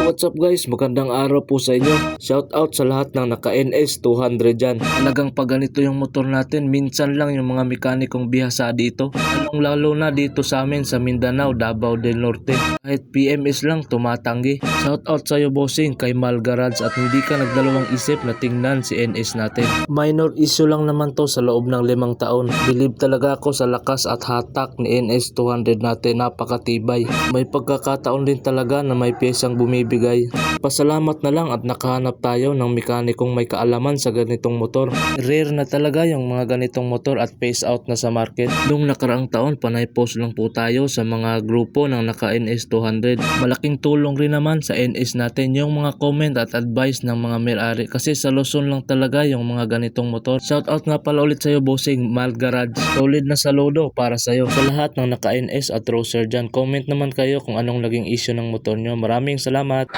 What's up guys, magandang araw po sa inyo. Shout out sa lahat ng naka-NS 200 dyan. Talagang pag ganito yung motor natin, minsan lang yung mga mekanikong bihasa dito. Lalong lalo na dito sa amin sa Mindanao, Davao del Norte. Kahit PMS lang, tumatanggi. Shout out sa iyo bossing kay Mal Garage at hindi ka nagdalawang isip na tingnan si NS natin. Minor issue lang naman to sa loob ng 5 taon. Believe talaga ako sa lakas at hatak ni NS 200 natin, napakatibay. May pagkakataon din talaga na may piyesang bumibigay. Pasalamat na lang at nakahanap tayo ng mekanikong may kaalaman sa ganitong motor. Rare na talaga yung mga ganitong motor at phase out na sa market. Noong nakaraang taon, panay post lang po tayo sa mga grupo ng naka-NS 200. Malaking tulong rin naman sa NS natin yung mga comment at advice ng mga may-ari kasi sa Luzon lang talaga yung mga ganitong motor. Shout out nga pala ulit sa'yo bossing, Mal Garage. Solid na saludo para sa'yo. Sa lahat ng naka-NS at Roser dyan, comment naman kayo kung anong naging issue ng motor nyo. Maraming salamat.